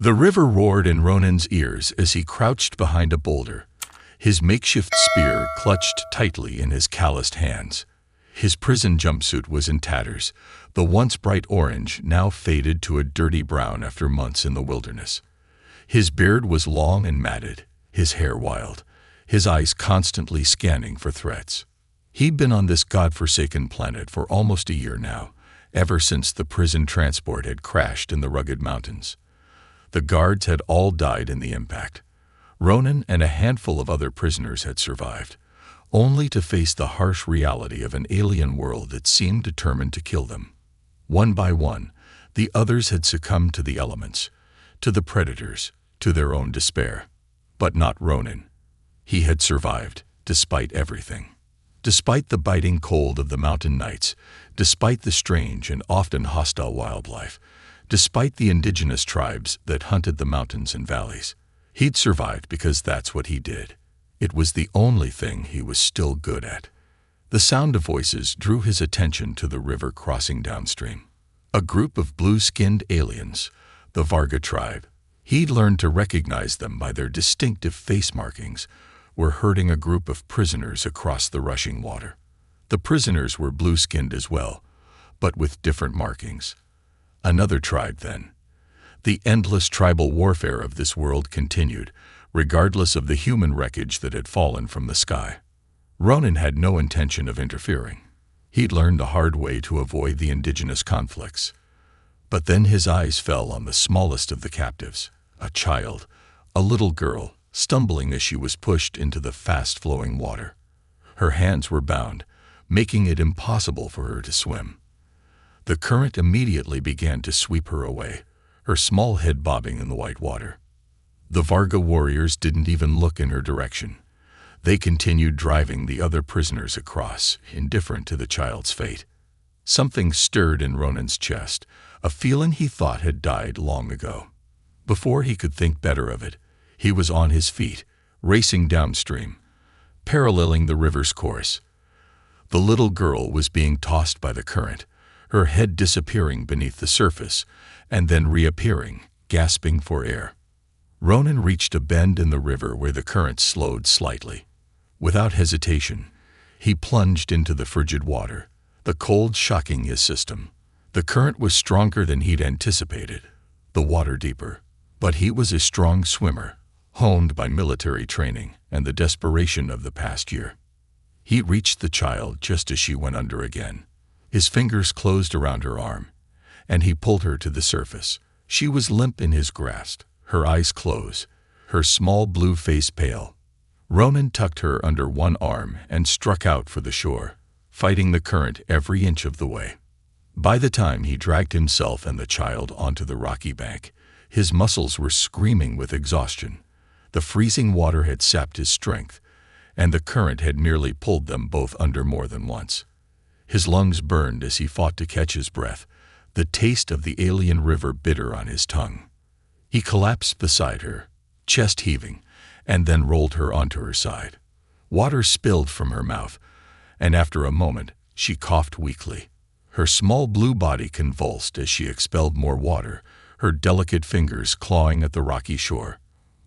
The river roared in Ronan's ears as he crouched behind a boulder, his makeshift spear clutched tightly in his calloused hands. His prison jumpsuit was in tatters, the once bright orange now faded to a dirty brown after months in the wilderness. His beard was long and matted, his hair wild, his eyes constantly scanning for threats. He'd been on this godforsaken planet for almost a year now, ever since the prison transport had crashed in the rugged mountains. The guards had all died in the impact. Ronan and a handful of other prisoners had survived, only to face the harsh reality of an alien world that seemed determined to kill them. One by one, the others had succumbed to the elements, to the predators, to their own despair. But not Ronan. He had survived, despite everything. Despite the biting cold of the mountain nights, despite the strange and often hostile wildlife, despite the indigenous tribes that hunted the mountains and valleys, he'd survived because that's what he did. It was the only thing he was still good at. The sound of voices drew his attention to the river crossing downstream. A group of blue-skinned aliens, the Varga tribe, he'd learned to recognize them by their distinctive face markings, were herding a group of prisoners across the rushing water. The prisoners were blue-skinned as well, but with different markings. Another tribe, then. The endless tribal warfare of this world continued, regardless of the human wreckage that had fallen from the sky. Ronan had no intention of interfering. He'd learned the hard way to avoid the indigenous conflicts. But then his eyes fell on the smallest of the captives, a child, a little girl, stumbling as she was pushed into the fast-flowing water. Her hands were bound, making it impossible for her to swim. The current immediately began to sweep her away, her small head bobbing in the white water. The Varga warriors didn't even look in her direction. They continued driving the other prisoners across, indifferent to the child's fate. Something stirred in Ronan's chest, a feeling he thought had died long ago. Before he could think better of it, he was on his feet, racing downstream, paralleling the river's course. The little girl was being tossed by the current, her head disappearing beneath the surface, and then reappearing, gasping for air. Ronan reached a bend in the river where the current slowed slightly. Without hesitation, he plunged into the frigid water, the cold shocking his system. The current was stronger than he'd anticipated, the water deeper. But he was a strong swimmer, honed by military training and the desperation of the past year. He reached the child just as she went under again. His fingers closed around her arm, and he pulled her to the surface. She was limp in his grasp, her eyes closed, her small blue face pale. Ronan tucked her under one arm and struck out for the shore, fighting the current every inch of the way. By the time he dragged himself and the child onto the rocky bank, his muscles were screaming with exhaustion. The freezing water had sapped his strength, and the current had nearly pulled them both under more than once. His lungs burned as he fought to catch his breath, the taste of the alien river bitter on his tongue. He collapsed beside her, chest heaving, and then rolled her onto her side. Water spilled from her mouth, and after a moment, she coughed weakly. Her small blue body convulsed as she expelled more water, her delicate fingers clawing at the rocky shore.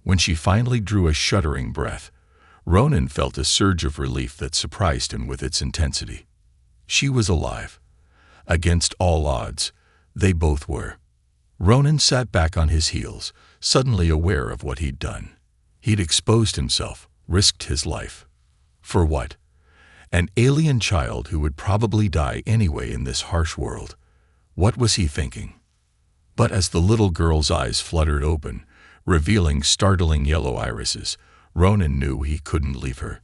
When she finally drew a shuddering breath, Ronan felt a surge of relief that surprised him with its intensity. She was alive. Against all odds, they both were. Ronan sat back on his heels, suddenly aware of what he'd done. He'd exposed himself, risked his life. For what? An alien child who would probably die anyway in this harsh world. What was he thinking? But as the little girl's eyes fluttered open, revealing startling yellow irises, Ronan knew he couldn't leave her.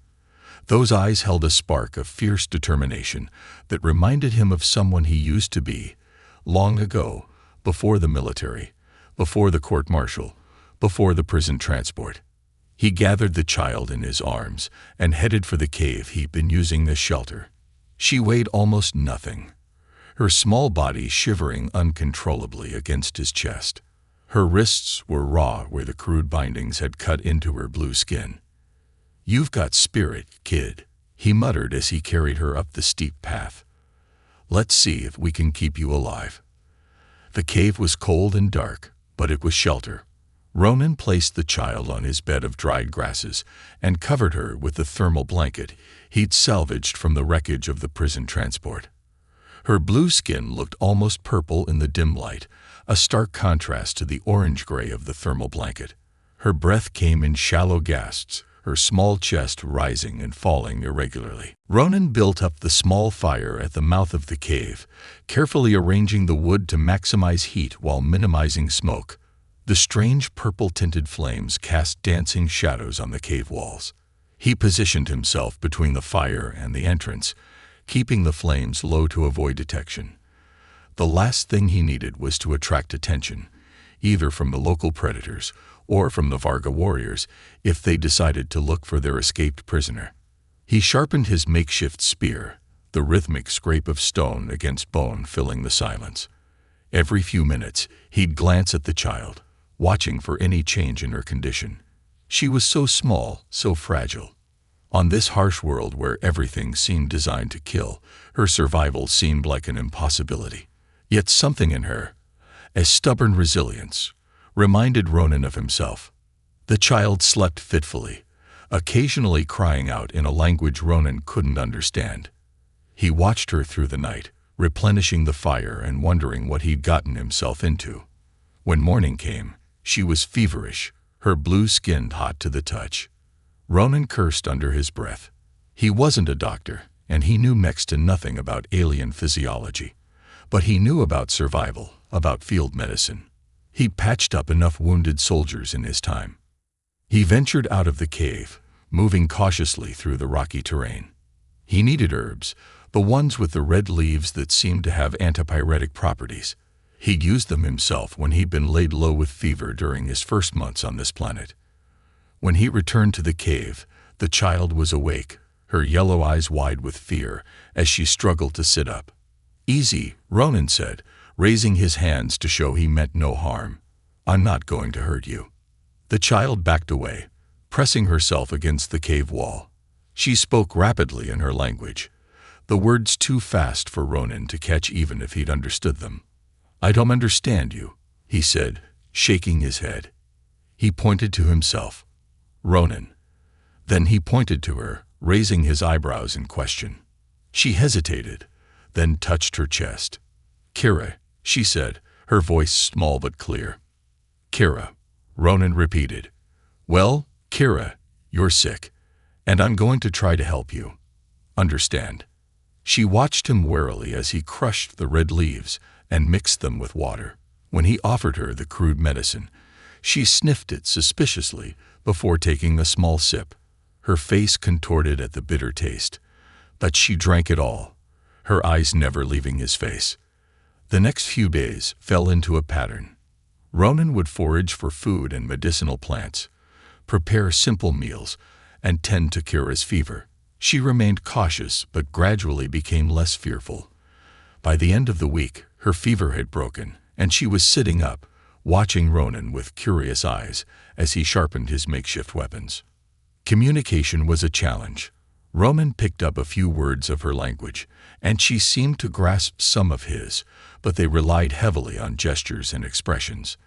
Those eyes held a spark of fierce determination that reminded him of someone he used to be, long ago, before the military, before the court-martial, before the prison transport. He gathered the child in his arms and headed for the cave he'd been using as shelter. She weighed almost nothing, her small body shivering uncontrollably against his chest. Her wrists were raw where the crude bindings had cut into her blue skin. "You've got spirit, kid," he muttered as he carried her up the steep path. "Let's see if we can keep you alive." The cave was cold and dark, but it was shelter. Ronan placed the child on his bed of dried grasses and covered her with the thermal blanket he'd salvaged from the wreckage of the prison transport. Her blue skin looked almost purple in the dim light, a stark contrast to the orange-gray of the thermal blanket. Her breath came in shallow gasps, her small chest rising and falling irregularly. Ronan built up the small fire at the mouth of the cave, carefully arranging the wood to maximize heat while minimizing smoke. The strange purple-tinted flames cast dancing shadows on the cave walls. He positioned himself between the fire and the entrance, keeping the flames low to avoid detection. The last thing he needed was to attract attention, either from the local predators or from the Varga warriors if they decided to look for their escaped prisoner. He sharpened his makeshift spear, the rhythmic scrape of stone against bone filling the silence. Every few minutes, he'd glance at the child, watching for any change in her condition. She was so small, so fragile. On this harsh world where everything seemed designed to kill, her survival seemed like an impossibility. Yet something in her, a stubborn resilience, reminded Ronan of himself. The child slept fitfully, occasionally crying out in a language Ronan couldn't understand. He watched her through the night, replenishing the fire and wondering what he'd gotten himself into. When morning came, she was feverish, her blue skin hot to the touch. Ronan cursed under his breath. He wasn't a doctor, and he knew next to nothing about alien physiology. But he knew about survival, about field medicine. He patched up enough wounded soldiers in his time. He ventured out of the cave, moving cautiously through the rocky terrain. He needed herbs, the ones with the red leaves that seemed to have antipyretic properties. He'd used them himself when he'd been laid low with fever during his first months on this planet. When he returned to the cave, the child was awake, her yellow eyes wide with fear as she struggled to sit up. "Easy," Ronan said, raising his hands to show he meant no harm. "I'm not going to hurt you." The child backed away, pressing herself against the cave wall. She spoke rapidly in her language, the words too fast for Ronan to catch even if he'd understood them. "I don't understand you," he said, shaking his head. He pointed to himself. "Ronan." Then he pointed to her, raising his eyebrows in question. She hesitated, then touched her chest. "Kira," she said, her voice small but clear. "Kira," Ronan repeated. "Well, Kira, you're sick, and I'm going to try to help you. Understand?" She watched him warily as he crushed the red leaves and mixed them with water. When he offered her the crude medicine, she sniffed it suspiciously before taking a small sip. Her face contorted at the bitter taste, but she drank it all, her eyes never leaving his face. The next few days fell into a pattern. Ronan would forage for food and medicinal plants, prepare simple meals, and tend to Kira's fever. She remained cautious but gradually became less fearful. By the end of the week, her fever had broken, and she was sitting up, watching Ronan with curious eyes as he sharpened his makeshift weapons. Communication was a challenge. Ronan picked up a few words of her language, and she seemed to grasp some of his, but they relied heavily on gestures and expressions.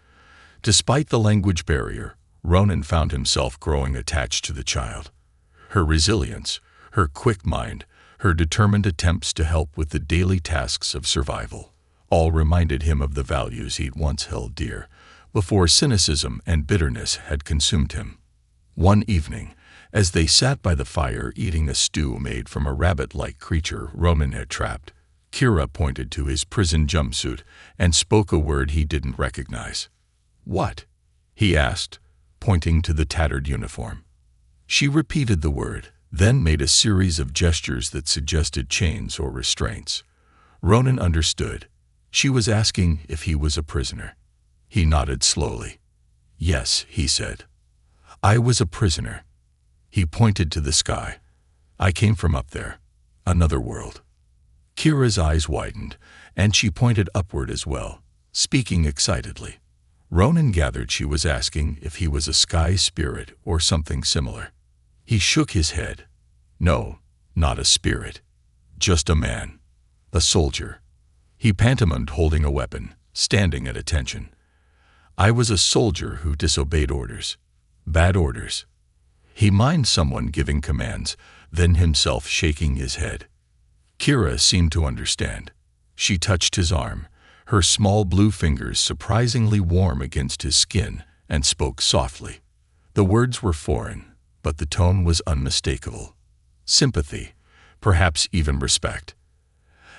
Despite the language barrier, Ronan found himself growing attached to the child. Her resilience, her quick mind, her determined attempts to help with the daily tasks of survival, all reminded him of the values he'd once held dear, before cynicism and bitterness had consumed him. One evening, as they sat by the fire eating a stew made from a rabbit-like creature Ronan had trapped, Kira pointed to his prison jumpsuit and spoke a word he didn't recognize. "What?" he asked, pointing to the tattered uniform. She repeated the word, then made a series of gestures that suggested chains or restraints. Ronan understood. She was asking if he was a prisoner. He nodded slowly. "Yes," he said. "I was a prisoner." He pointed to the sky. "I came from up there, another world." Kira's eyes widened, and she pointed upward as well, speaking excitedly. Ronan gathered she was asking if he was a sky spirit or something similar. He shook his head. "No, not a spirit. Just a man. A soldier." He pantomimed holding a weapon, standing at attention. I was a soldier who disobeyed orders. Bad orders. He mined someone giving commands, then himself shaking his head. Kira seemed to understand. She touched his arm, her small blue fingers surprisingly warm against his skin, and spoke softly. The words were foreign, but the tone was unmistakable. Sympathy, perhaps even respect.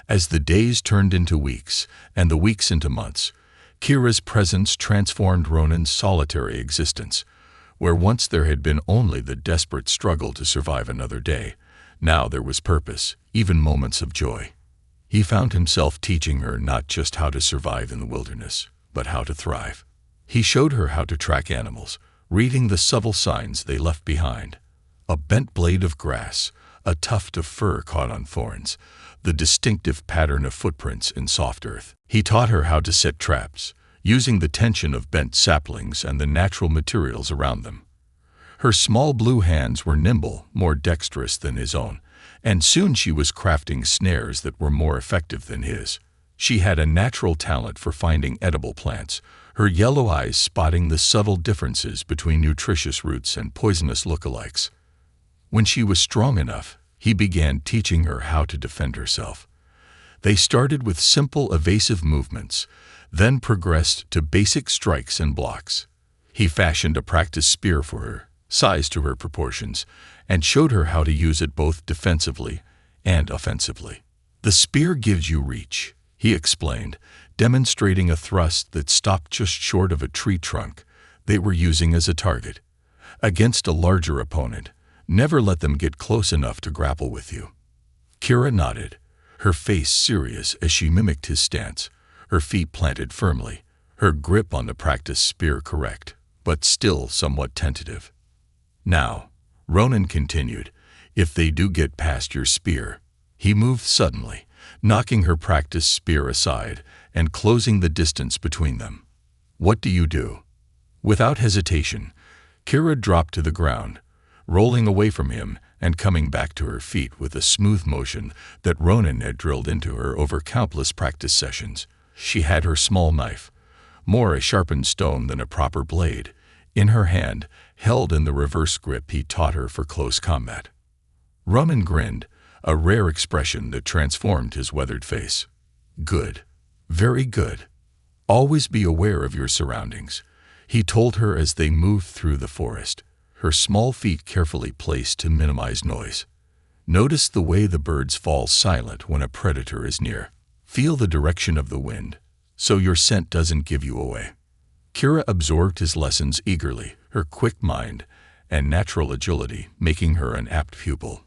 As the days turned into weeks, and the weeks into months, Kira's presence transformed Ronan's solitary existence. Where once there had been only the desperate struggle to survive another day, now there was purpose, even moments of joy. He found himself teaching her not just how to survive in the wilderness, but how to thrive. He showed her how to track animals, reading the subtle signs they left behind. A bent blade of grass, a tuft of fur caught on thorns, the distinctive pattern of footprints in soft earth. He taught her how to set traps, using the tension of bent saplings and the natural materials around them. Her small blue hands were nimble, more dexterous than his own, and soon she was crafting snares that were more effective than his. She had a natural talent for finding edible plants, her yellow eyes spotting the subtle differences between nutritious roots and poisonous lookalikes. When she was strong enough, he began teaching her how to defend herself. They started with simple evasive movements, then progressed to basic strikes and blocks. He fashioned a practice spear for her, sized to her proportions, and showed her how to use it both defensively and offensively. The spear gives you reach, he explained, demonstrating a thrust that stopped just short of a tree trunk they were using as a target. Against a larger opponent, never let them get close enough to grapple with you. Kira nodded, her face serious as she mimicked his stance, her feet planted firmly, her grip on the practice spear correct, but still somewhat tentative. Now, Ronan continued, if they do get past your spear. He moved suddenly, knocking her practice spear aside and closing the distance between them. What do you do? Without hesitation, Kira dropped to the ground, rolling away from him and coming back to her feet with a smooth motion that Ronan had drilled into her over countless practice sessions. She had her small knife, more a sharpened stone than a proper blade, in her hand, held in the reverse grip he taught her for close combat. Ronan grinned, a rare expression that transformed his weathered face. Good. Very good. Always be aware of your surroundings, he told her as they moved through the forest, her small feet carefully placed to minimize noise. Notice the way the birds fall silent when a predator is near. Feel the direction of the wind, so your scent doesn't give you away. Kira absorbed his lessons eagerly, her quick mind and natural agility making her an apt pupil.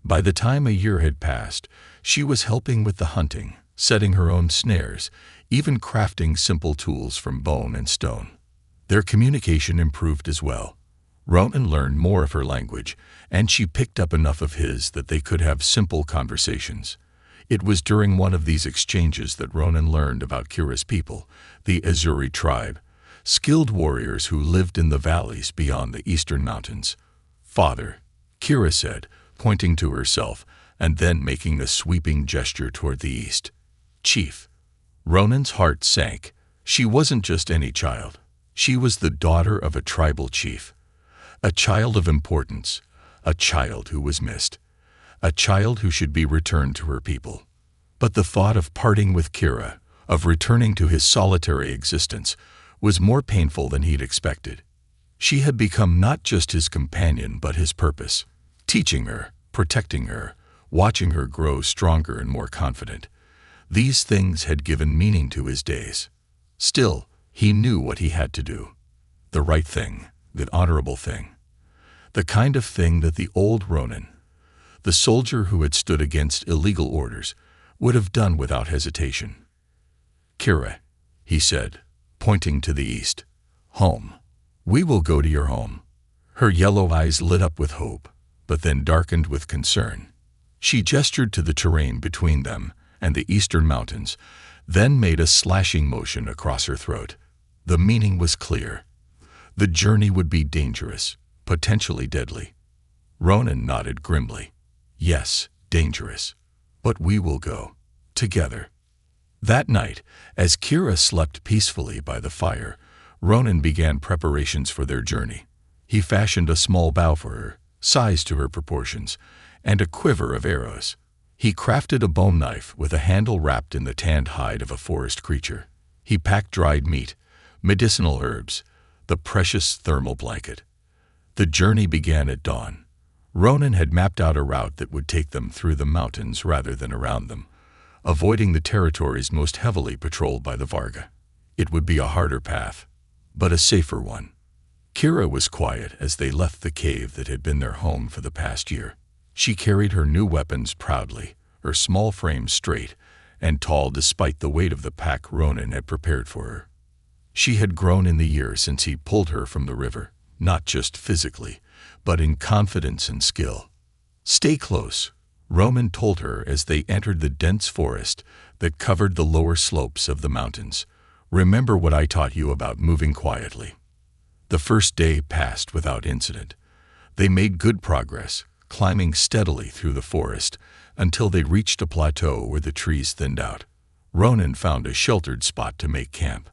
By the time a year had passed, she was helping with the hunting, setting her own snares, even crafting simple tools from bone and stone. Their communication improved as well. Ronan learned more of her language, and she picked up enough of his that they could have simple conversations. It was during one of these exchanges that Ronan learned about Kira's people, the Azuri tribe, skilled warriors who lived in the valleys beyond the eastern mountains. Father, Kira said, pointing to herself, and then making a sweeping gesture toward the east. Chief. Ronan's heart sank. She wasn't just any child. She was the daughter of a tribal chief. A child of importance, a child who was missed, a child who should be returned to her people. But the thought of parting with Kira, of returning to his solitary existence, was more painful than he'd expected. She had become not just his companion but his purpose, teaching her, protecting her, watching her grow stronger and more confident. These things had given meaning to his days. Still, he knew what he had to do. The right thing, the honorable thing. The kind of thing that the old Ronan, the soldier who had stood against illegal orders, would have done without hesitation. Kira, he said, pointing to the east. Home. We will go to your home. Her yellow eyes lit up with hope, but then darkened with concern. She gestured to the terrain between them and the eastern mountains, then made a slashing motion across her throat. The meaning was clear. The journey would be dangerous, potentially deadly. Ronan nodded grimly. Yes, dangerous. But we will go. Together. That night, as Kira slept peacefully by the fire, Ronan began preparations for their journey. He fashioned a small bow for her, sized to her proportions, and a quiver of arrows. He crafted a bone knife with a handle wrapped in the tanned hide of a forest creature. He packed dried meat, medicinal herbs, the precious thermal blanket. The journey began at dawn. Ronan had mapped out a route that would take them through the mountains rather than around them, avoiding the territories most heavily patrolled by the Varga. It would be a harder path, but a safer one. Kira was quiet as they left the cave that had been their home for the past year. She carried her new weapons proudly, her small frame straight and tall despite the weight of the pack Ronan had prepared for her. She had grown in the year since he pulled her from the river, not just physically, but in confidence and skill. "Stay close," Ronan told her as they entered the dense forest that covered the lower slopes of the mountains. "Remember what I taught you about moving quietly." The first day passed without incident. They made good progress, climbing steadily through the forest until they reached a plateau where the trees thinned out. Ronan found a sheltered spot to make camp,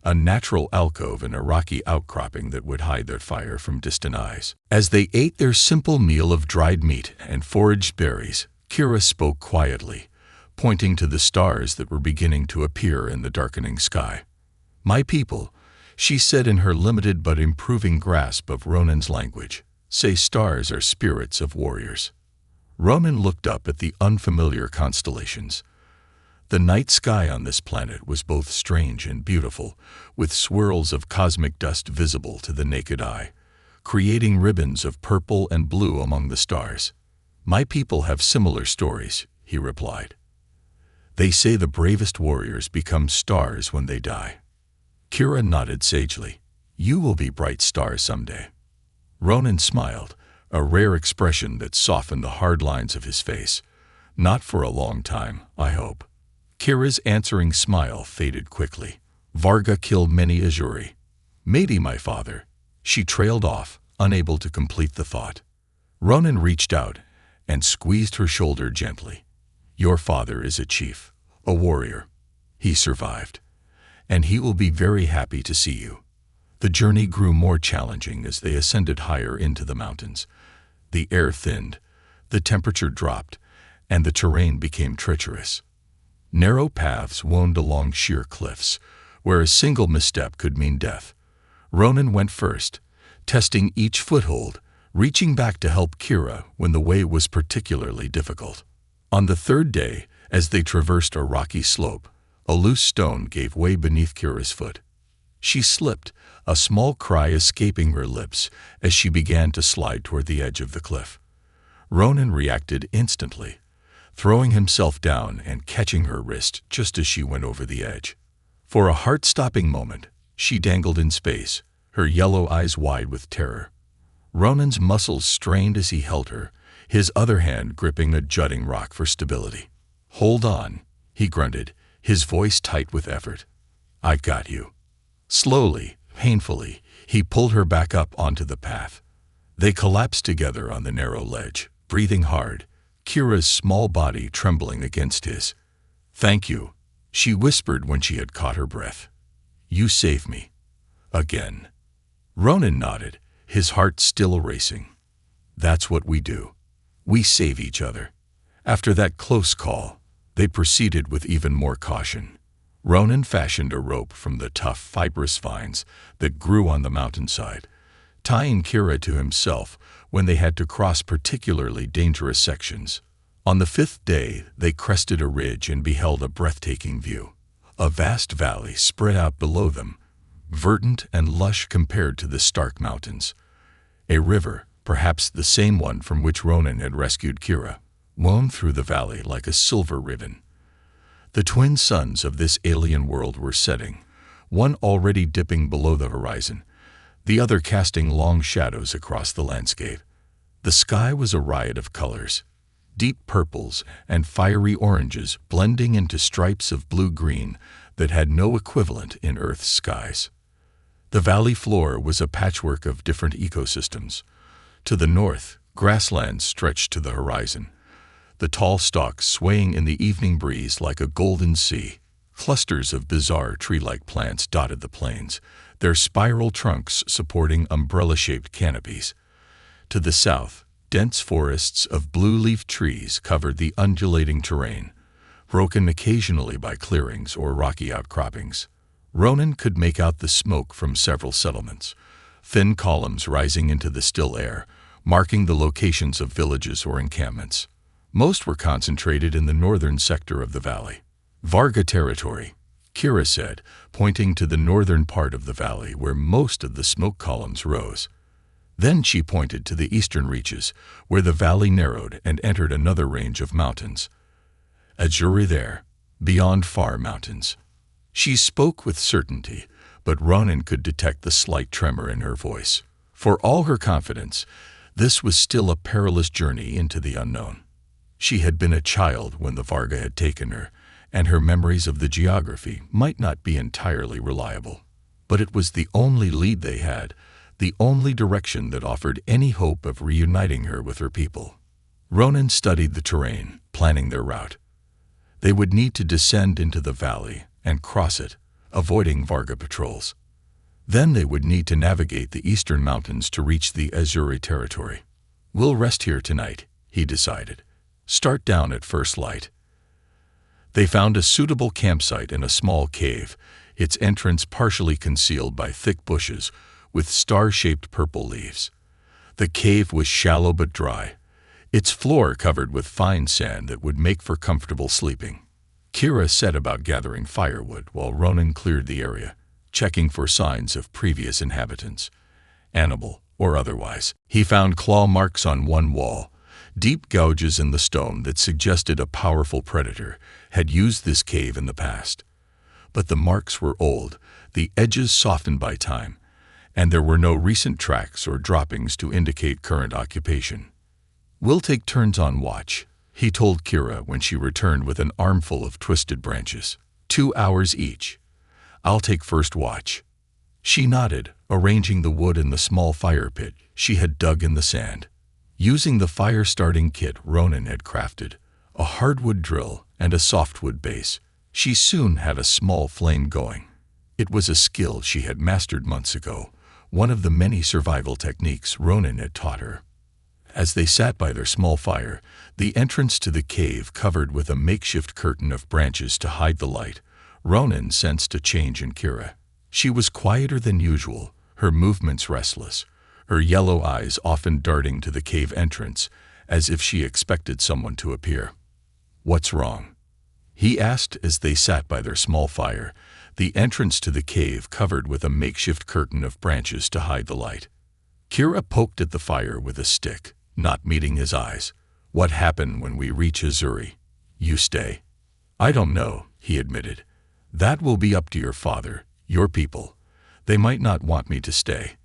a natural alcove in a rocky outcropping that would hide their fire from distant eyes. As they ate their simple meal of dried meat and foraged berries, Kira spoke quietly, pointing to the stars that were beginning to appear in the darkening sky. "My people," she said in her limited but improving grasp of Ronan's language, "say stars are spirits of warriors." Ronan looked up at the unfamiliar constellations. The night sky on this planet was both strange and beautiful, with swirls of cosmic dust visible to the naked eye, creating ribbons of purple and blue among the stars. "My people have similar stories," he replied. "They say the bravest warriors become stars when they die." Kira nodded sagely. "You will be bright stars someday." Ronan smiled, a rare expression that softened the hard lines of his face. "Not for a long time, I hope." Kira's answering smile faded quickly. "Varga killed many Azuri. Maybe my father." She trailed off, unable to complete the thought. Ronan reached out and squeezed her shoulder gently. "Your father is a chief, a warrior. He survived, and he will be very happy to see you." The journey grew more challenging as they ascended higher into the mountains. The air thinned, the temperature dropped, and the terrain became treacherous. Narrow paths wound along sheer cliffs, where a single misstep could mean death. Ronan went first, testing each foothold, reaching back to help Kira when the way was particularly difficult. On the third day, as they traversed a rocky slope, a loose stone gave way beneath Kira's foot. She slipped, a small cry escaping her lips as she began to slide toward the edge of the cliff. Ronan reacted instantly, throwing himself down and catching her wrist just as she went over the edge. For a heart-stopping moment, she dangled in space, her yellow eyes wide with terror. Ronan's muscles strained as he held her, his other hand gripping a jutting rock for stability. "Hold on," he grunted, his voice tight with effort. "I got you." Slowly, painfully, he pulled her back up onto the path. They collapsed together on the narrow ledge, breathing hard, Kira's small body trembling against his. "Thank you," she whispered when she had caught her breath. "You saved me. Again." Ronan nodded, his heart still racing. "That's what we do. We save each other." After that close call, they proceeded with even more caution. Ronan fashioned a rope from the tough, fibrous vines that grew on the mountainside, tying Kira to himself when they had to cross particularly dangerous sections. On the fifth day, they crested a ridge and beheld a breathtaking view. A vast valley spread out below them, verdant and lush compared to the stark mountains. A river, perhaps the same one from which Ronan had rescued Kira, wound through the valley like a silver ribbon. The twin suns of this alien world were setting, one already dipping below the horizon, the other casting long shadows across the landscape. The sky was a riot of colors, deep purples and fiery oranges blending into stripes of blue-green that had no equivalent in Earth's skies. The valley floor was a patchwork of different ecosystems. To the north, grasslands stretched to the horizon, the tall stalks swaying in the evening breeze like a golden sea. Clusters of bizarre tree-like plants dotted the plains, their spiral trunks supporting umbrella-shaped canopies. To the south, dense forests of blue-leaf trees covered the undulating terrain, broken occasionally by clearings or rocky outcroppings. Ronan could make out the smoke from several settlements, thin columns rising into the still air, marking the locations of villages or encampments. Most were concentrated in the northern sector of the valley. Varga territory, Kira said, pointing to the northern part of the valley where most of the smoke columns rose. Then she pointed to the eastern reaches, where the valley narrowed and entered another range of mountains. Azuri there, beyond far mountains. She spoke with certainty, but Ronan could detect the slight tremor in her voice. For all her confidence, this was still a perilous journey into the unknown. She had been a child when the Varga had taken her, and her memories of the geography might not be entirely reliable. But it was the only lead they had, the only direction that offered any hope of reuniting her with her people. Ronan studied the terrain, planning their route. They would need to descend into the valley and cross it, avoiding Varga patrols. Then they would need to navigate the eastern mountains to reach the Azuri territory. "We'll rest here tonight," he decided. "Start down at first light." They found a suitable campsite in a small cave, its entrance partially concealed by thick bushes with star-shaped purple leaves. The cave was shallow but dry, its floor covered with fine sand that would make for comfortable sleeping. Kira set about gathering firewood while Ronan cleared the area, checking for signs of previous inhabitants, animal or otherwise. He found claw marks on one wall, deep gouges in the stone that suggested a powerful predator had used this cave in the past. But the marks were old, the edges softened by time, and there were no recent tracks or droppings to indicate current occupation. "We'll take turns on watch," he told Kira when she returned with an armful of twisted branches. 2 hours each. I'll take first watch." She nodded, arranging the wood in the small fire pit she had dug in the sand. Using the fire-starting kit Ronan had crafted, a hardwood drill and a softwood base, she soon had a small flame going. It was a skill she had mastered months ago, one of the many survival techniques Ronan had taught her. As they sat by their small fire, the entrance to the cave covered with a makeshift curtain of branches to hide the light, Ronan sensed a change in Kira. She was quieter than usual, her movements restless, her yellow eyes often darting to the cave entrance, as if she expected someone to appear. "What's wrong?" he asked as they sat by their small fire, the entrance to the cave covered with a makeshift curtain of branches to hide the light. Kira poked at the fire with a stick, not meeting his eyes. "What happened when we reach Azuri? You stay?" "I don't know," he admitted. "That will be up to your father, your people. They might not want me to stay."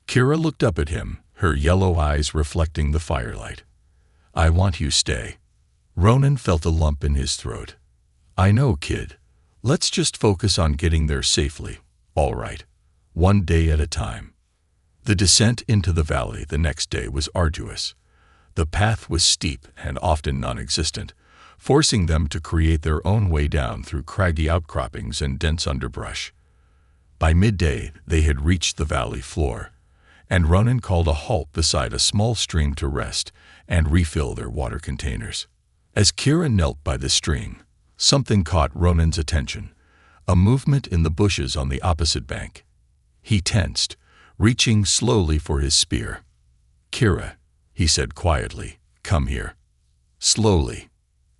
Kira looked up at him, her yellow eyes reflecting the firelight. "I want you stay." Ronan felt a lump in his throat. "I know, kid. Let's just focus on getting there safely, all right? One day at a time." The descent into the valley the next day was arduous. The path was steep and often non-existent, forcing them to create their own way down through craggy outcroppings and dense underbrush. By midday, they had reached the valley floor, and Ronan called a halt beside a small stream to rest and refill their water containers. As Kira knelt by the stream, something caught Ronan's attention, a movement in the bushes on the opposite bank. He tensed, reaching slowly for his spear. "Kira," he said quietly, "come here." Slowly.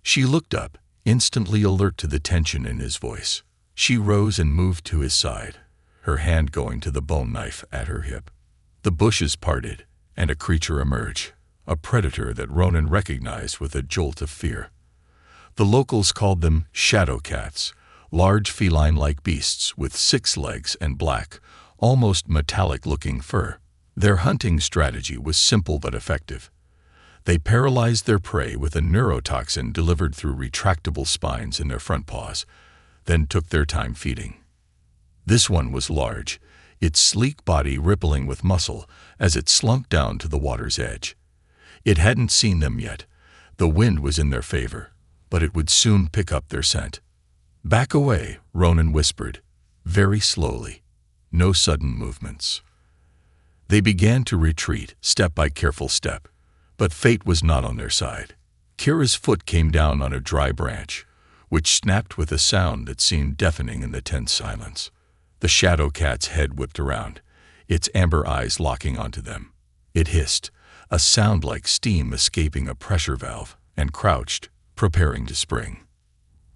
She looked up, instantly alert to the tension in his voice. She rose and moved to his side, her hand going to the bone knife at her hip. The bushes parted, and a creature emerged, a predator that Ronan recognized with a jolt of fear. The locals called them shadow cats, large feline-like beasts with 6 legs and black, almost metallic-looking fur. Their hunting strategy was simple but effective. They paralyzed their prey with a neurotoxin delivered through retractable spines in their front paws, then took their time feeding. This one was large, its sleek body rippling with muscle as it slunk down to the water's edge. It hadn't seen them yet. The wind was in their favor, but it would soon pick up their scent. "Back away," Ronan whispered, very slowly. No sudden movements. They began to retreat, step by careful step. But fate was not on their side. Kira's foot came down on a dry branch, which snapped with a sound that seemed deafening in the tense silence. The shadow cat's head whipped around, its amber eyes locking onto them. It hissed, a sound like steam escaping a pressure valve, and crouched, preparing to spring.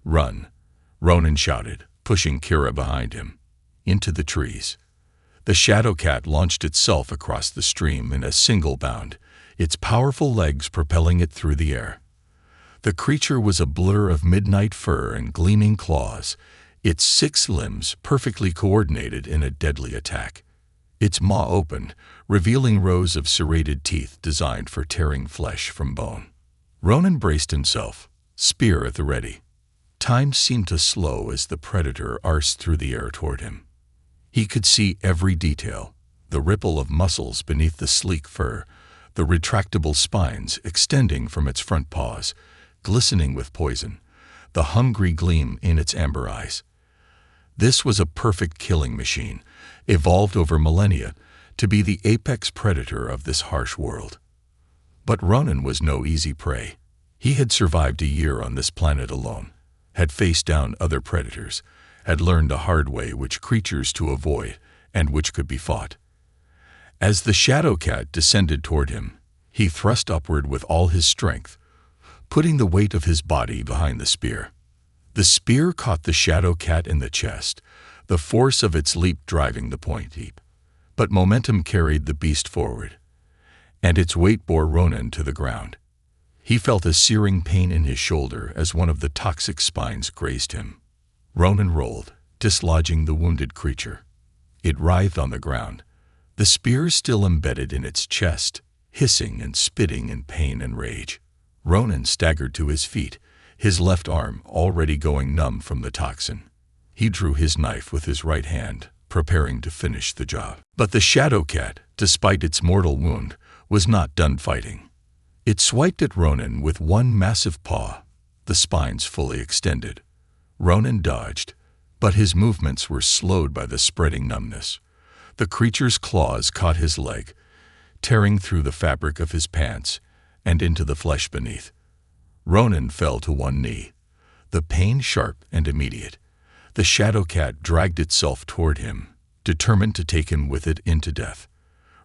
"Run," Ronan shouted, pushing Kira behind him. Into the trees. The shadow cat launched itself across the stream in a single bound, its powerful legs propelling it through the air. The creature was a blur of midnight fur and gleaming claws, its 6 limbs perfectly coordinated in a deadly attack. Its maw opened, revealing rows of serrated teeth designed for tearing flesh from bone. Ronan braced himself, spear at the ready. Time seemed to slow as the predator arced through the air toward him. He could see every detail, the ripple of muscles beneath the sleek fur, the retractable spines extending from its front paws, glistening with poison, the hungry gleam in its amber eyes. This was a perfect killing machine, evolved over millennia to be the apex predator of this harsh world. But Ronan was no easy prey. He had survived a year on this planet alone, had faced down other predators, had learned the hard way which creatures to avoid and which could be fought. As the shadow cat descended toward him, he thrust upward with all his strength, putting the weight of his body behind the spear. The spear caught the shadow cat in the chest, the force of its leap driving the point deep. But momentum carried the beast forward, and its weight bore Ronan to the ground. He felt a searing pain in his shoulder as one of the toxic spines grazed him. Ronan rolled, dislodging the wounded creature. It writhed on the ground, the spear still embedded in its chest, hissing and spitting in pain and rage. Ronan staggered to his feet, his left arm already going numb from the toxin. He drew his knife with his right hand, preparing to finish the job. But the shadow cat, despite its mortal wound, was not done fighting. It swiped at Ronan with one massive paw, the spines fully extended. Ronan dodged, but his movements were slowed by the spreading numbness. The creature's claws caught his leg, tearing through the fabric of his pants and into the flesh beneath. Ronan fell to one knee, the pain sharp and immediate. The shadow cat dragged itself toward him, determined to take him with it into death.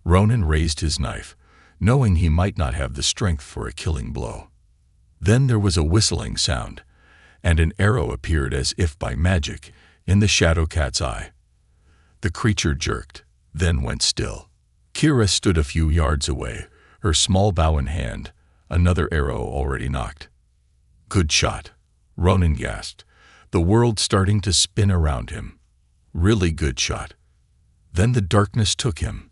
Ronan raised his knife, knowing he might not have the strength for a killing blow. Then there was a whistling sound, and an arrow appeared as if by magic in the shadow cat's eye. The creature jerked, then went still. Kira stood a few yards away, her small bow in hand, another arrow already nocked. "Good shot," Ronan gasped, the world starting to spin around him. "Really good shot." Then the darkness took him.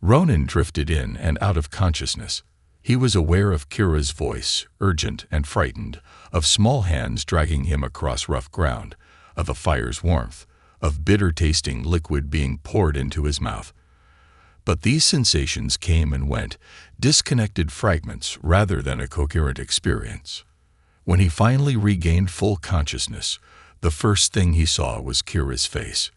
Ronan drifted in and out of consciousness. He was aware of Kira's voice, urgent and frightened, of small hands dragging him across rough ground, of a fire's warmth, of bitter-tasting liquid being poured into his mouth. But these sensations came and went, disconnected fragments rather than a coherent experience. When he finally regained full consciousness, the first thing he saw was Kira's face,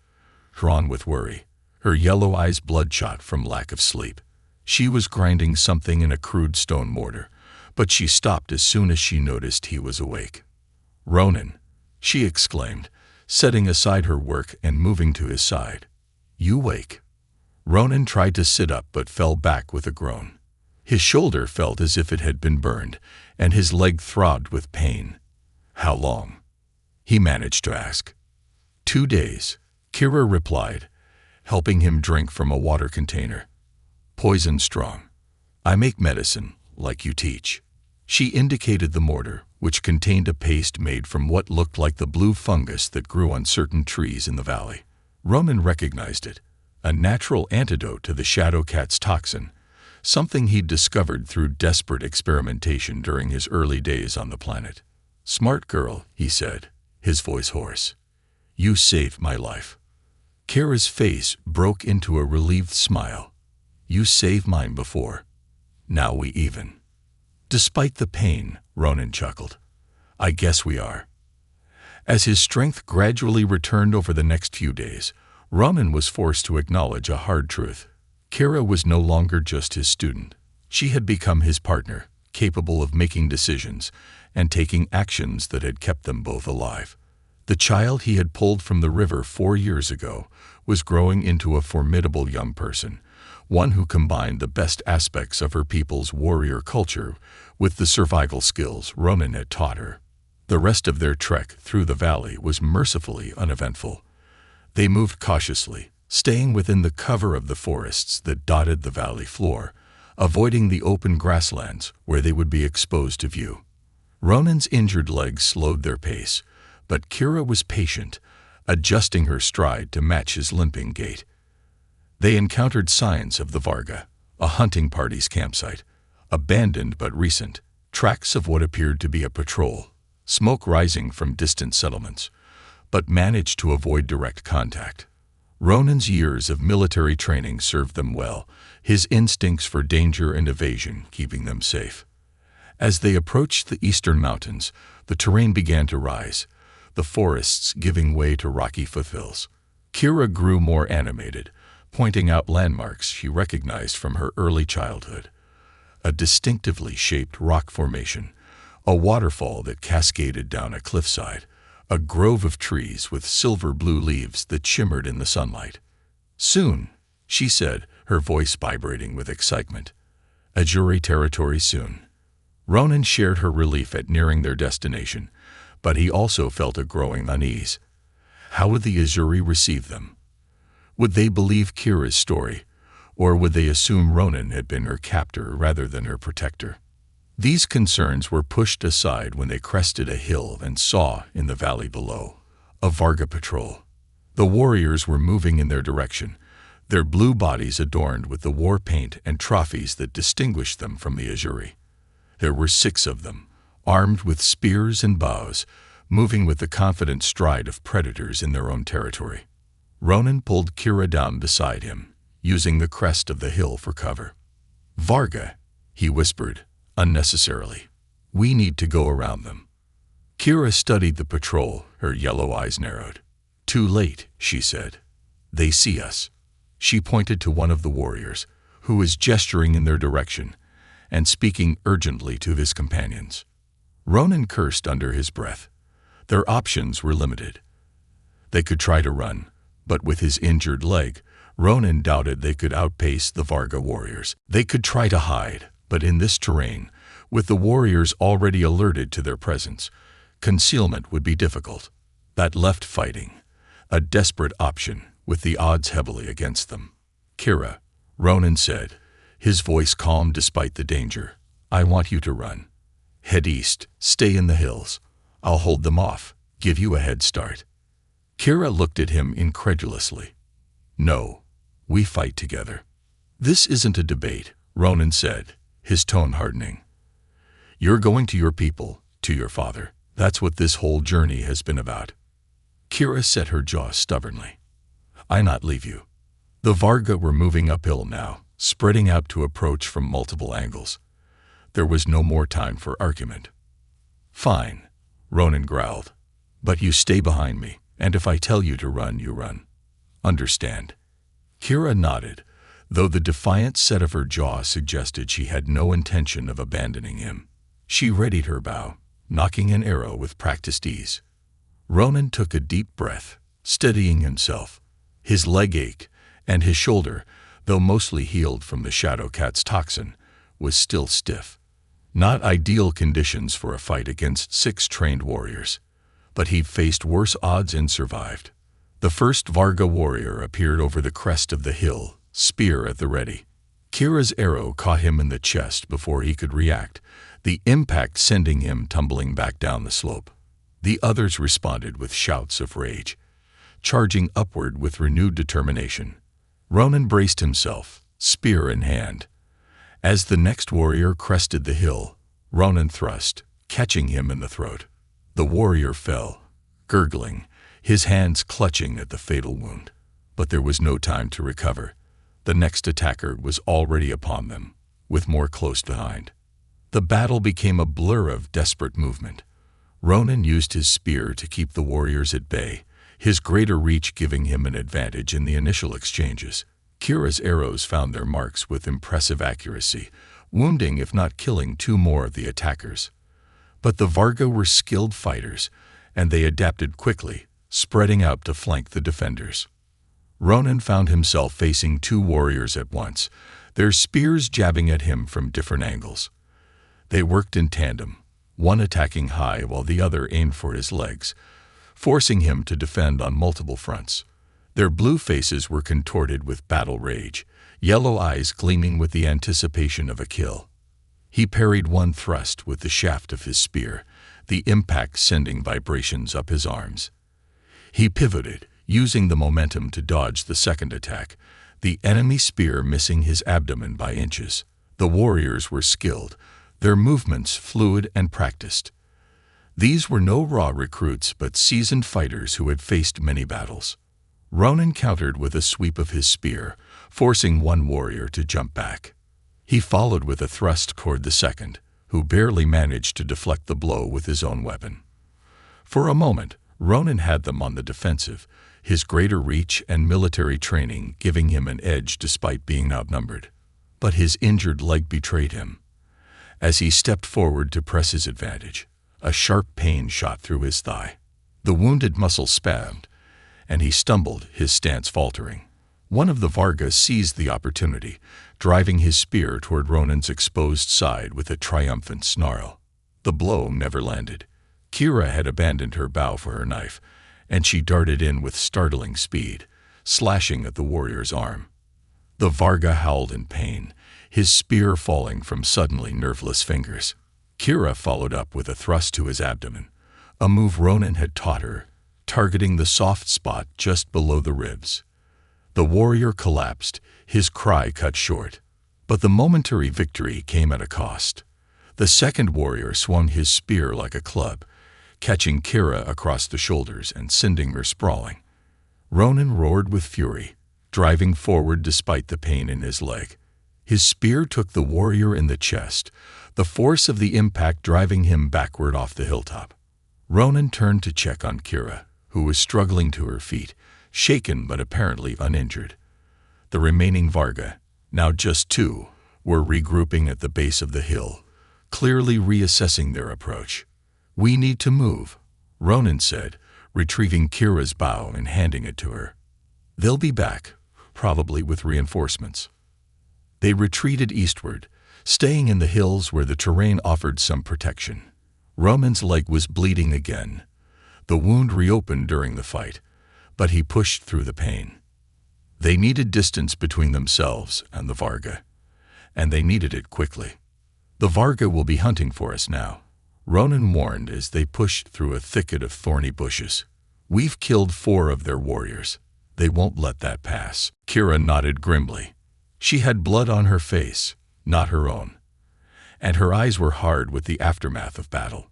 drawn with worry, her yellow eyes bloodshot from lack of sleep. She was grinding something in a crude stone mortar, but she stopped as soon as she noticed he was awake. "Ronan," she exclaimed, setting aside her work and moving to his side. "You wake." Ronan tried to sit up but fell back with a groan. His shoulder felt as if it had been burned, and his leg throbbed with pain. "How long?" he managed to ask. 2 days, Kira replied, helping him drink from a water container. "Poison strong. I make medicine, like you teach." She indicated the mortar, which contained a paste made from what looked like the blue fungus that grew on certain trees in the valley. Ronan recognized it, a natural antidote to the shadow cat's toxin, something he'd discovered through desperate experimentation during his early days on the planet. "Smart girl," he said, his voice hoarse. "You saved my life." Kira's face broke into a relieved smile. "You saved mine before. Now we even." "Despite the pain," Ronan chuckled. "I guess we are." As his strength gradually returned over the next few days, Ronan was forced to acknowledge a hard truth. Kira was no longer just his student. She had become his partner, capable of making decisions and taking actions that had kept them both alive. The child he had pulled from the river 4 years ago was growing into a formidable young person, one who combined the best aspects of her people's warrior culture with the survival skills Ronan had taught her. The rest of their trek through the valley was mercifully uneventful. They moved cautiously, staying within the cover of the forests that dotted the valley floor, avoiding the open grasslands where they would be exposed to view. Ronan's injured legs slowed their pace, but Kira was patient, adjusting her stride to match his limping gait. They encountered signs of the Varga, a hunting party's campsite, abandoned but recent, tracks of what appeared to be a patrol, smoke rising from distant settlements, but managed to avoid direct contact. Ronan's years of military training served them well, his instincts for danger and evasion keeping them safe. As they approached the eastern mountains, the terrain began to rise, the forests giving way to rocky foothills. Kira grew more animated, pointing out landmarks she recognized from her early childhood. A distinctively shaped rock formation, a waterfall that cascaded down a cliffside, a grove of trees with silver-blue leaves that shimmered in the sunlight. "Soon," she said, her voice vibrating with excitement. "Azuri territory soon." Ronan shared her relief at nearing their destination, but he also felt a growing unease. How would the Azuri receive them? Would they believe Kira's story, or would they assume Ronan had been her captor rather than her protector? These concerns were pushed aside when they crested a hill and saw, in the valley below, a Varga patrol. The warriors were moving in their direction, their blue bodies adorned with the war paint and trophies that distinguished them from the Azuri. There were 6 of them, armed with spears and bows, moving with the confident stride of predators in their own territory. Ronan pulled Kira down beside him, using the crest of the hill for cover. "Varga," he whispered, unnecessarily. "We need to go around them." Kira studied the patrol, her yellow eyes narrowed. "Too late," she said. "They see us." She pointed to one of the warriors, who was gesturing in their direction and speaking urgently to his companions. Ronan cursed under his breath. Their options were limited. They could try to run, but with his injured leg, Ronan doubted they could outpace the Varga warriors. They could try to hide, but in this terrain, with the warriors already alerted to their presence, concealment would be difficult. That left fighting, a desperate option with the odds heavily against them. "Kira," Ronan said, his voice calm despite the danger, "I want you to run. Head east, stay in the hills. I'll hold them off, give you a head start." Kira looked at him incredulously. "No, we fight together." "This isn't a debate," Ronan said, his tone hardening. "You're going to your people, to your father. That's what this whole journey has been about." Kira set her jaw stubbornly. "I not leave you." The Varga were moving uphill now, spreading out to approach from multiple angles. There was no more time for argument. "Fine," Ronan growled. "But you stay behind me, and if I tell you to run, you run. Understand?" Kira nodded, though the defiant set of her jaw suggested she had no intention of abandoning him. She readied her bow, knocking an arrow with practiced ease. Ronan took a deep breath, steadying himself. His leg ached, and his shoulder, though mostly healed from the Shadow Cat's toxin, was still stiff. Not ideal conditions for a fight against 6 trained warriors, but he'd faced worse odds and survived. The first Varga warrior appeared over the crest of the hill, spear at the ready. Kira's arrow caught him in the chest before he could react, the impact sending him tumbling back down the slope. The others responded with shouts of rage, charging upward with renewed determination. Ronan braced himself, spear in hand. As the next warrior crested the hill, Ronan thrust, catching him in the throat. The warrior fell, gurgling, his hands clutching at the fatal wound. But there was no time to recover. The next attacker was already upon them, with more close behind. The battle became a blur of desperate movement. Ronan used his spear to keep the warriors at bay, his greater reach giving him an advantage in the initial exchanges. Kira's arrows found their marks with impressive accuracy, wounding if not killing 2 more of the attackers. But the Varga were skilled fighters, and they adapted quickly, spreading out to flank the defenders. Ronan found himself facing 2 warriors at once, their spears jabbing at him from different angles. They worked in tandem, one attacking high while the other aimed for his legs, forcing him to defend on multiple fronts. Their blue faces were contorted with battle rage, yellow eyes gleaming with the anticipation of a kill. He parried one thrust with the shaft of his spear, the impact sending vibrations up his arms. He pivoted, using the momentum to dodge the second attack, the enemy spear missing his abdomen by inches. The warriors were skilled, their movements fluid and practiced. These were no raw recruits but seasoned fighters who had faced many battles. Ronan countered with a sweep of his spear, forcing one warrior to jump back. He followed with a thrust toward the second, who barely managed to deflect the blow with his own weapon. For a moment, Ronan had them on the defensive, his greater reach and military training giving him an edge despite being outnumbered. But his injured leg betrayed him. As he stepped forward to press his advantage, a sharp pain shot through his thigh. The wounded muscle spasmed, and he stumbled, his stance faltering. One of the Vargas seized the opportunity, driving his spear toward Ronan's exposed side with a triumphant snarl. The blow never landed. Kira had abandoned her bow for her knife, and she darted in with startling speed, slashing at the warrior's arm. The Varga howled in pain, his spear falling from suddenly nerveless fingers. Kira followed up with a thrust to his abdomen, a move Ronan had taught her, targeting the soft spot just below the ribs. The warrior collapsed, his cry cut short. But the momentary victory came at a cost. The second warrior swung his spear like a club, catching Kira across the shoulders and sending her sprawling. Ronan roared with fury, driving forward despite the pain in his leg. His spear took the warrior in the chest, the force of the impact driving him backward off the hilltop. Ronan turned to check on Kira, who was struggling to her feet, shaken but apparently uninjured. The remaining Varga, now just 2, were regrouping at the base of the hill, clearly reassessing their approach. "We need to move," Ronan said, retrieving Kira's bow and handing it to her. "They'll be back, probably with reinforcements." They retreated eastward, staying in the hills where the terrain offered some protection. Ronan's leg was bleeding again. The wound reopened during the fight, but he pushed through the pain. They needed distance between themselves and the Varga, and they needed it quickly. "The Varga will be hunting for us now," Ronan warned as they pushed through a thicket of thorny bushes. "We've killed 4 of their warriors. They won't let that pass." Kira nodded grimly. She had blood on her face, not her own, and her eyes were hard with the aftermath of battle.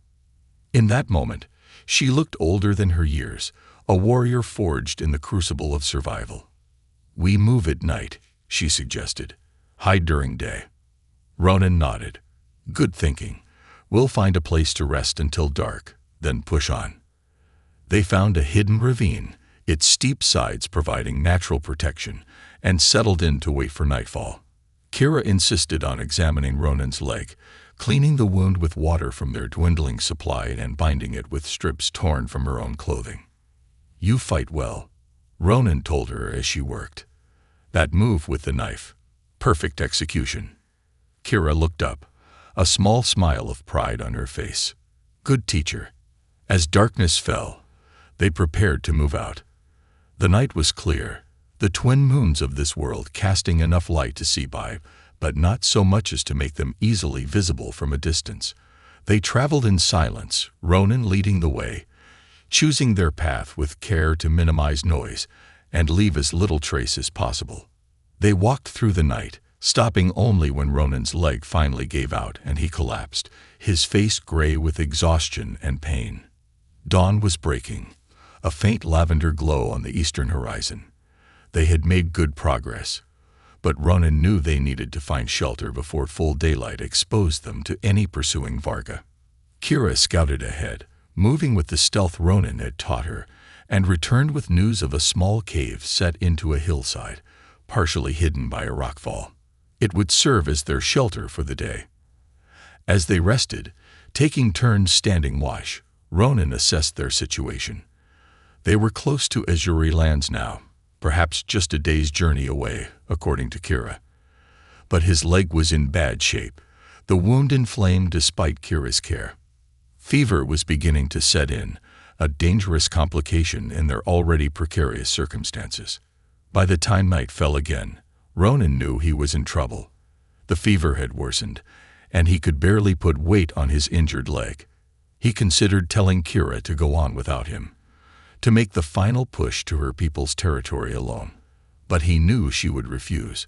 In that moment, she looked older than her years, a warrior forged in the crucible of survival. "We move at night," she suggested. "Hide during day." Ronan nodded. "Good thinking. We'll find a place to rest until dark, then push on." They found a hidden ravine, its steep sides providing natural protection, and settled in to wait for nightfall. Kira insisted on examining Ronan's leg, cleaning the wound with water from their dwindling supply and binding it with strips torn from her own clothing. "You fight well," Ronan told her as she worked. "That move with the knife, perfect execution." Kira looked up, a small smile of pride on her face. "Good teacher." As darkness fell, they prepared to move out. The night was clear, the twin moons of this world casting enough light to see by, but not so much as to make them easily visible from a distance. They traveled in silence, Ronan leading the way, choosing their path with care to minimize noise and leave as little trace as possible. They walked through the night, stopping only when Ronan's leg finally gave out and he collapsed, his face gray with exhaustion and pain. Dawn was breaking, a faint lavender glow on the eastern horizon. They had made good progress, but Ronan knew they needed to find shelter before full daylight exposed them to any pursuing Varga. Kira scouted ahead, moving with the stealth Ronan had taught her, and returned with news of a small cave set into a hillside, partially hidden by a rockfall. It would serve as their shelter for the day. As they rested, taking turns standing watch, Ronan assessed their situation. They were close to Azuri lands now, perhaps just a day's journey away, according to Kira. But his leg was in bad shape, the wound inflamed despite Kira's care. Fever was beginning to set in, a dangerous complication in their already precarious circumstances. By the time night fell again, Ronan knew he was in trouble. The fever had worsened, and he could barely put weight on his injured leg. He considered telling Kira to go on without him, to make the final push to her people's territory alone. But he knew she would refuse,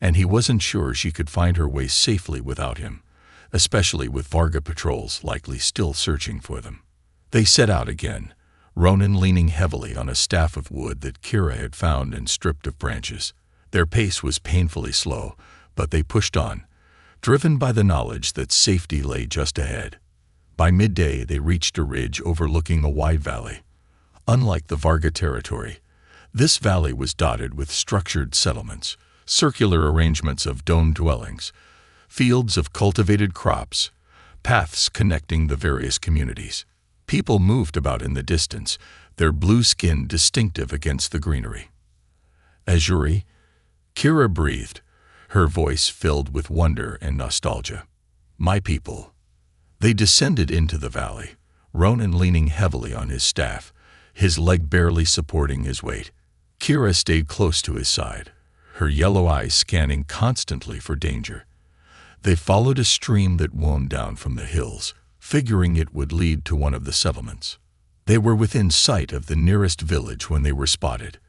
and he wasn't sure she could find her way safely without him, especially with Varga patrols likely still searching for them. They set out again, Ronan leaning heavily on a staff of wood that Kira had found and stripped of branches. Their pace was painfully slow, but they pushed on, driven by the knowledge that safety lay just ahead. By midday, they reached a ridge overlooking a wide valley. Unlike the Varga territory, this valley was dotted with structured settlements, circular arrangements of domed dwellings, fields of cultivated crops, paths connecting the various communities. People moved about in the distance, their blue skin distinctive against the greenery. Azuri, Kira breathed, her voice filled with wonder and nostalgia. My people. They descended into the valley, Ronan leaning heavily on his staff, his leg barely supporting his weight. Kira stayed close to his side, her yellow eyes scanning constantly for danger. They followed a stream that wound down from the hills, figuring it would lead to one of the settlements. They were within sight of the nearest village when they were spotted.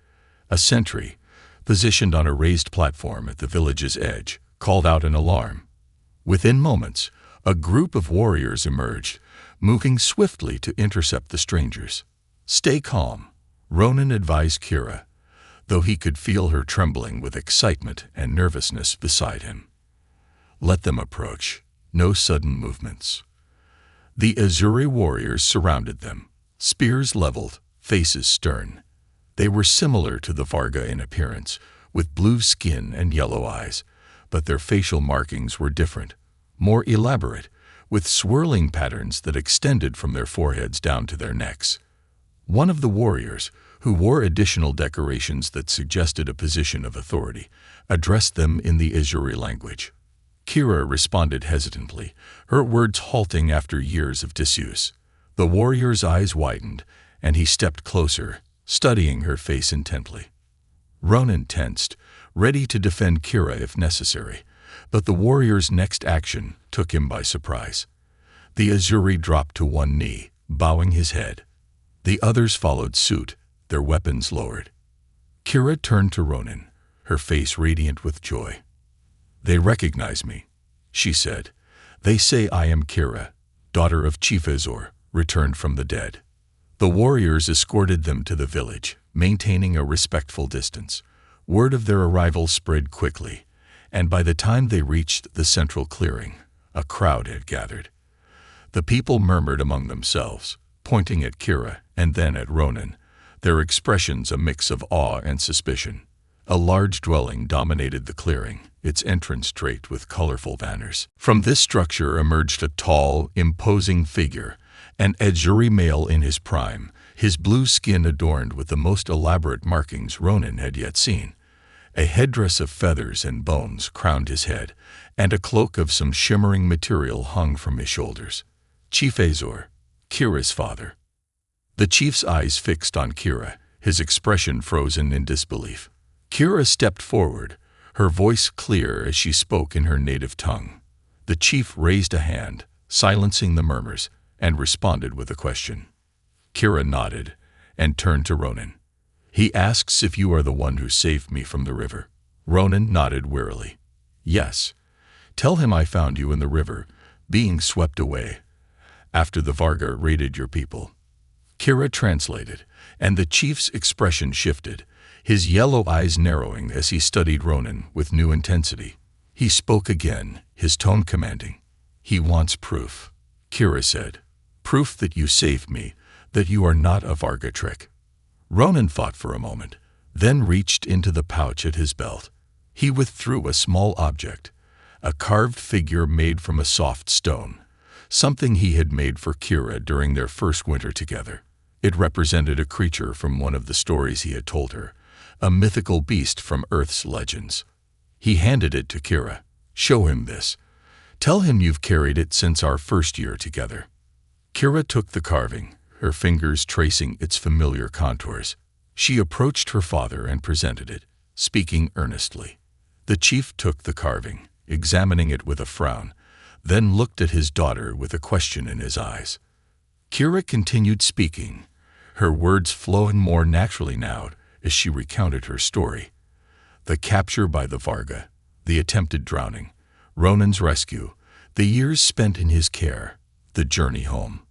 A sentry, positioned on a raised platform at the village's edge, called out an alarm. Within moments, a group of warriors emerged, moving swiftly to intercept the strangers. Stay calm, Ronan advised Kira, though he could feel her trembling with excitement and nervousness beside him. Let them approach, no sudden movements. The Azuri warriors surrounded them, spears leveled, faces stern. They were similar to the Varga in appearance, with blue skin and yellow eyes, but their facial markings were different, more elaborate, with swirling patterns that extended from their foreheads down to their necks. One of the warriors, who wore additional decorations that suggested a position of authority, addressed them in the Azuri language. Kira responded hesitantly, her words halting after years of disuse. The warrior's eyes widened, and he stepped closer, studying her face intently. Ronan tensed, ready to defend Kira if necessary, but the warrior's next action took him by surprise. The Azuri dropped to one knee, bowing his head. The others followed suit, their weapons lowered. Kira turned to Ronan, her face radiant with joy. They recognize me, she said. They say I am Kira, daughter of Chief Azor, returned from the dead. The warriors escorted them to the village, maintaining a respectful distance. Word of their arrival spread quickly, and by the time they reached the central clearing, a crowd had gathered. The people murmured among themselves, pointing at Kira and then at Ronan, their expressions a mix of awe and suspicion. A large dwelling dominated the clearing, its entrance draped with colorful banners. From this structure emerged a tall, imposing figure, an Azuri male in his prime, his blue skin adorned with the most elaborate markings Ronan had yet seen. A headdress of feathers and bones crowned his head, and a cloak of some shimmering material hung from his shoulders. Chief Azor, Kira's father. The chief's eyes fixed on Kira, his expression frozen in disbelief. Kira stepped forward, her voice clear as she spoke in her native tongue. The chief raised a hand, silencing the murmurs, and responded with a question. Kira nodded and turned to Ronan. He asks if you are the one who saved me from the river. Ronan nodded wearily. Yes. Tell him I found you in the river, being swept away, after the Varga raided your people. Kira translated, and the chief's expression shifted, his yellow eyes narrowing as he studied Ronan with new intensity. He spoke again, his tone commanding. He wants proof, Kira said. Proof that you saved me, that you are not a Varga trick." Ronan thought for a moment, then reached into the pouch at his belt. He withdrew a small object, a carved figure made from a soft stone, something he had made for Kira during their first winter together. It represented a creature from one of the stories he had told her, a mythical beast from Earth's legends. He handed it to Kira. "Show him this. Tell him you've carried it since our first year together." Kira took the carving, her fingers tracing its familiar contours. She approached her father and presented it, speaking earnestly. The chief took the carving, examining it with a frown, then looked at his daughter with a question in his eyes. Kira continued speaking, her words flowing more naturally now as she recounted her story. The capture by the Varga, the attempted drowning, Ronan's rescue, the years spent in his care, the journey home.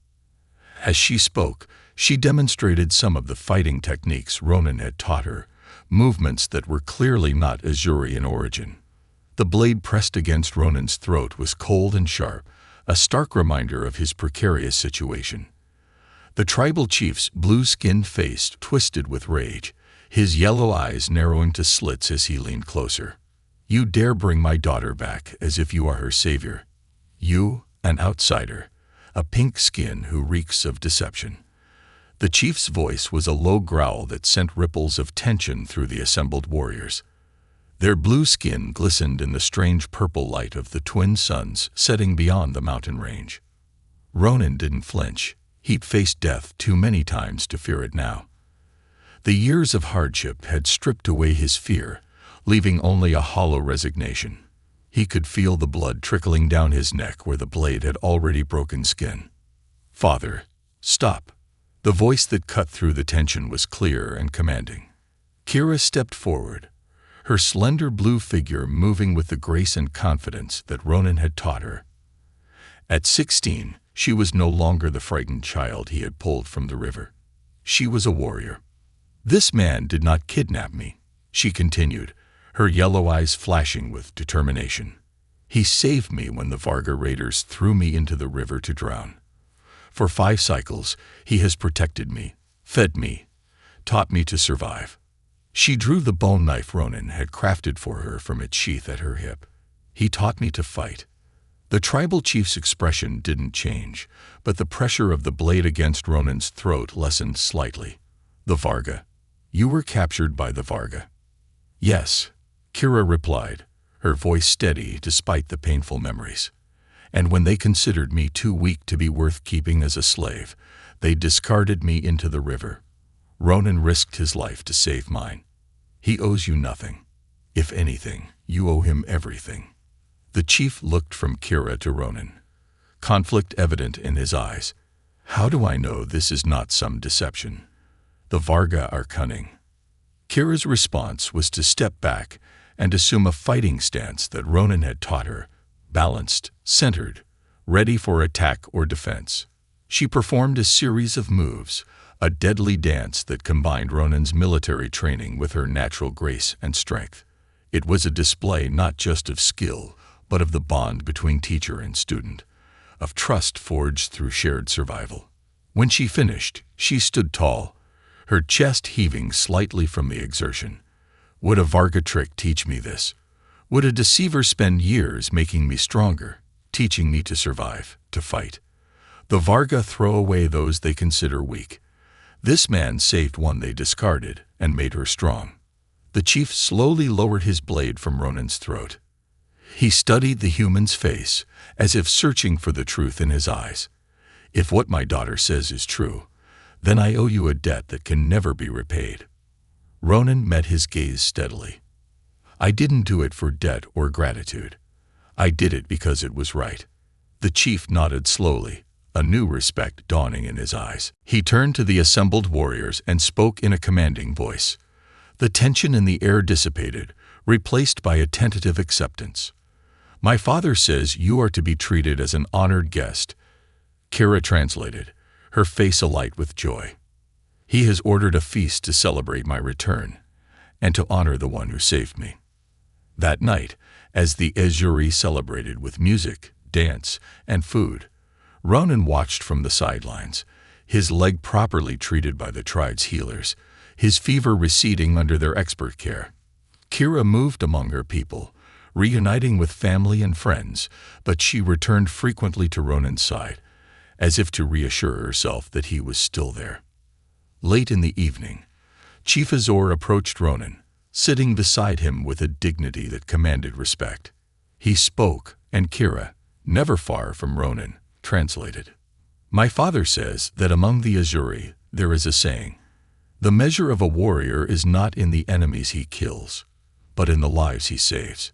As she spoke, she demonstrated some of the fighting techniques Ronan had taught her, movements that were clearly not Azuri in origin. The blade pressed against Ronan's throat was cold and sharp, a stark reminder of his precarious situation. The tribal chief's blue-skinned face twisted with rage, his yellow eyes narrowing to slits as he leaned closer. "You dare bring my daughter back as if you are her savior. You, an outsider, a pink skin who reeks of deception." The chief's voice was a low growl that sent ripples of tension through the assembled warriors. Their blue skin glistened in the strange purple light of the twin suns setting beyond the mountain range. Ronan didn't flinch. He'd faced death too many times to fear it now. The years of hardship had stripped away his fear, leaving only a hollow resignation. He could feel the blood trickling down his neck where the blade had already broken skin. "Father, stop." The voice that cut through the tension was clear and commanding. Kira stepped forward, her slender blue figure moving with the grace and confidence that Ronan had taught her. At 16, she was no longer the frightened child he had pulled from the river. She was a warrior. "This man did not kidnap me," she continued, her yellow eyes flashing with determination. "He saved me when the Varga raiders threw me into the river to drown. For 5 cycles, he has protected me, fed me, taught me to survive." She drew the bone knife Ronan had crafted for her from its sheath at her hip. "He taught me to fight." The tribal chief's expression didn't change, but the pressure of the blade against Ronan's throat lessened slightly. "The Varga. You were captured by the Varga." "Yes," Kira replied, her voice steady despite the painful memories. "And when they considered me too weak to be worth keeping as a slave, they discarded me into the river. Ronan risked his life to save mine. He owes you nothing. If anything, you owe him everything." The chief looked from Kira to Ronan, conflict evident in his eyes. "How do I know this is not some deception? The Varga are cunning." Kira's response was to step back and assume a fighting stance that Ronan had taught her, balanced, centered, ready for attack or defense. She performed a series of moves, a deadly dance that combined Ronan's military training with her natural grace and strength. It was a display not just of skill, but of the bond between teacher and student, of trust forged through shared survival. When she finished, she stood tall, her chest heaving slightly from the exertion. "Would a Varga trick teach me this? Would a deceiver spend years making me stronger, teaching me to survive, to fight? The Varga throw away those they consider weak. This man saved one they discarded and made her strong." The chief slowly lowered his blade from Ronan's throat. He studied the human's face, as if searching for the truth in his eyes. "If what my daughter says is true, then I owe you a debt that can never be repaid." Ronan met his gaze steadily. "I didn't do it for debt or gratitude. I did it because it was right." The chief nodded slowly, a new respect dawning in his eyes. He turned to the assembled warriors and spoke in a commanding voice. The tension in the air dissipated, replaced by a tentative acceptance. "My father says you are to be treated as an honored guest." Kira translated, her face alight with joy. "He has ordered a feast to celebrate my return, and to honor the one who saved me." That night, as the Azuri celebrated with music, dance, and food, Ronan watched from the sidelines, his leg properly treated by the tribe's healers, his fever receding under their expert care. Kira moved among her people, reuniting with family and friends, but she returned frequently to Ronan's side, as if to reassure herself that he was still there. Late in the evening, Chief Azor approached Ronan, sitting beside him with a dignity that commanded respect. He spoke, and Kira, never far from Ronan, translated. "My father says that among the Azuri there is a saying, 'The measure of a warrior is not in the enemies he kills, but in the lives he saves.'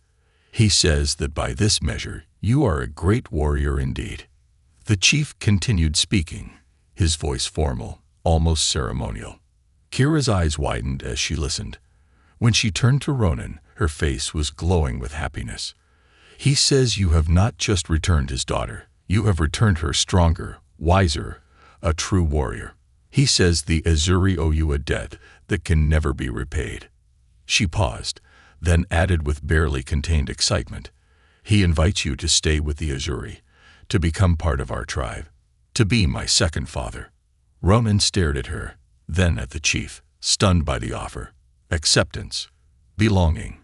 He says that by this measure you are a great warrior indeed." The chief continued speaking, his voice formal, almost ceremonial. Kira's eyes widened as she listened. When she turned to Ronan, her face was glowing with happiness. "He says you have not just returned his daughter, you have returned her stronger, wiser, a true warrior. He says the Azuri owe you a debt that can never be repaid." She paused, then added with barely contained excitement, "He invites you to stay with the Azuri, to become part of our tribe, to be my second father." Ronan stared at her, then at the chief, stunned by the offer. Acceptance, belonging,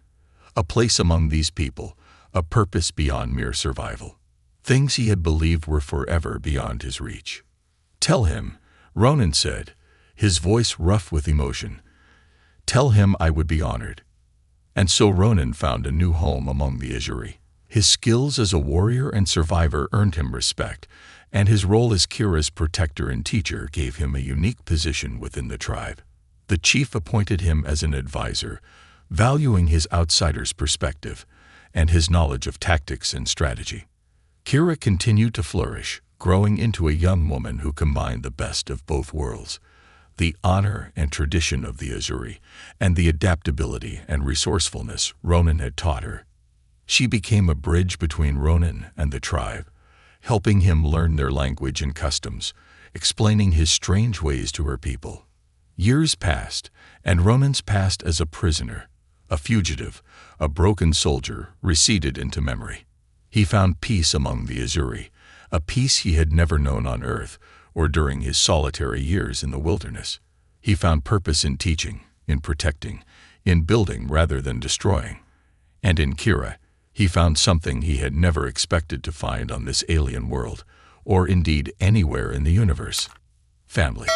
a place among these people, a purpose beyond mere survival. Things he had believed were forever beyond his reach. "Tell him," Ronan said, his voice rough with emotion. "Tell him I would be honored." And so Ronan found a new home among the Azuri. His skills as a warrior and survivor earned him respect, and his role as Kira's protector and teacher gave him a unique position within the tribe. The chief appointed him as an advisor, valuing his outsider's perspective and his knowledge of tactics and strategy. Kira continued to flourish, growing into a young woman who combined the best of both worlds, the honor and tradition of the Azuri, and the adaptability and resourcefulness Ronan had taught her. She became a bridge between Ronan and the tribe, helping him learn their language and customs, explaining his strange ways to her people. Years passed, and Ronan's past as a prisoner, a fugitive, a broken soldier, receded into memory. He found peace among the Azuri, a peace he had never known on Earth or during his solitary years in the wilderness. He found purpose in teaching, in protecting, in building rather than destroying. And in Kira, he found something he had never expected to find on this alien world, or indeed anywhere in the universe: family.